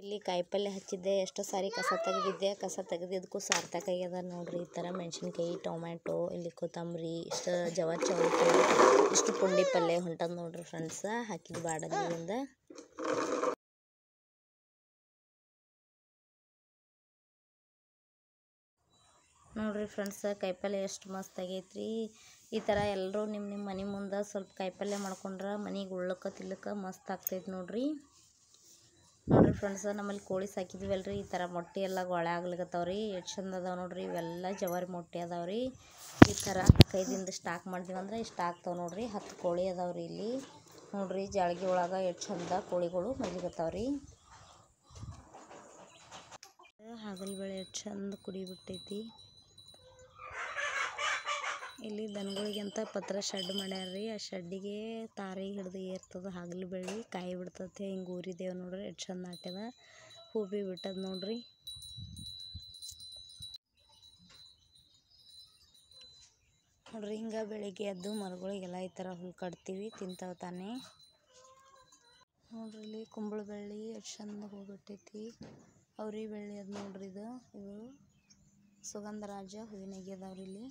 ಇಲ್ಲಿ ಕಾಯಿಪಲ್ಯ ಹಚ್ಚಿದ್ದೆ, ಎಷ್ಟು ಸಾರಿ ಕಸ ತೆಗೆದಿದ್ದೆ. ಕಸ ತೆಗೆದಿದ್ದಕ್ಕೂ ಸಾರ್ಥಕ ಆಗ್ಯದ ನೋಡ್ರಿ. ಈ ಥರ ಮೆಣಸಿನ್ಕಾಯಿ, ಟೊಮ್ಯಾಟೊ, ಇಲ್ಲಿ ಕೊತ್ತಂಬರಿ, ಇಷ್ಟು ಜವಾರಿ ಚೌಳಿಕಾಯಿ, ಇಷ್ಟು ಪುಂಡಿ ಪಲ್ಯ ಹೊಂಟದ ನೋಡ್ರಿ ಫ್ರೆಂಡ್ಸ. ಹಾಕಿದ ಬಾಡಲಿಂದ ನೋಡ್ರಿ ಫ್ರೆಂಡ್ಸ, ಕಾಯಿಪಲ್ಯ ಎಷ್ಟು ಮಸ್ತ್ ಆಗೈತ್ರಿ. ಈ ಥರ ಎಲ್ಲರೂ ನಿಮ್ಮ ಮನೆ ಮುಂದೆ ಸ್ವಲ್ಪ ಕಾಯಿಪಲ್ಯ ಮಾಡ್ಕೊಂಡ್ರೆ ಮನೆಗೆ ಉಳ್ಳಕ್ಕೆ ತಿಲ್ಲಕ್ಕೆ ಮಸ್ತ್ ಆಗ್ತೈತೆ ನೋಡ್ರಿ ಫ್ರೆಂಡ್ಸ. ನಮ್ಮಲ್ಲಿ ಕೋಳಿ ಸಾಕಿದ್ವಲ್ರಿ, ಈ ಥರ ಮೊಟ್ಟೆ ಎಲ್ಲ ಗೊಳೆ ಆಗ್ಲಿಕತ್ತಾವ್ರಿ. ಎಷ್ಟು ಚಂದ ಅದಾವೆ ನೋಡ್ರಿ. ಇವೆಲ್ಲ ಜವಾರಿ ಮೊಟ್ಟೆ ಅದಾವ್ರಿ. ಈ ಥರ 5 ಸ್ಟಾಕ್ ಮಾಡಿದ್ವಂದ್ರೆ ಇಷ್ಟು ಆಗ್ತಾವೆ ನೋಡ್ರಿ. 10 ಕೋಳಿ ಅದಾವ್ರಿ ಇಲ್ಲಿ ನೋಡ್ರಿ. ಜಾಳ್ಗಿ ಒಳಗೆ ಎಷ್ಟು ಚಂದ ಕೋಳಿಗಳು ಮರಿಗತ್ತಾವ್ರಿ. ಹಾಗಲಬೆಳೆ ಎಷ್ಟು ಚಂದ ಕುಡಿಬಿಟ್ಟೈತಿ. ಇಲ್ಲಿ ದನಗಳಿಗೆ ಅಂತ ಪತ್ರ ಶೆಡ್ ಮಾಡ್ಯಾರ್ರಿ. ಆ ಶೆಡ್ಡಿಗೆ ತಾರಿ ಹಿಡ್ದು ಏರ್ತದ ಹಾಗಲಬೆಳೆ ಕಾಯಿ ಬಿಡ್ತತೆ. ಹಿಂಗೆ ಊರಿದೇವು ನೋಡ್ರಿ. ಎಷ್ಟು ಚಂದ ನಾಟ್ಯದ. ಹೂ ಬಿ ಬಿಟ್ಟದ ನೋಡ್ರಿ. ನೋಡ್ರಿ, ಹಿಂಗೆ ಬೆಳಿಗ್ಗೆ ಎದ್ದು ಮರಗಳಿಗೆಲ್ಲ ಈ ಥರ ಹುಲ್ಲು ಕಟ್ತೀವಿ, ತಿಂತಾವೆ ತಾನೇ. ನೋಡ್ರಿ ಇಲ್ಲಿ ಕುಂಬಳ ಬೆಳ್ಳಿ ಎಷ್ಟು ಚಂದ ಹೂ ಬಿಟ್ಟೈತಿ. ಅವ್ರಿ ಬೆಳ್ಳಿ ಅದು ನೋಡ್ರಿ. ಇವು ಸುಗಂಧರಾಜ ಹೂವಿನಾಗೆ ಅದಾವ್ರಿ ಇಲ್ಲಿ.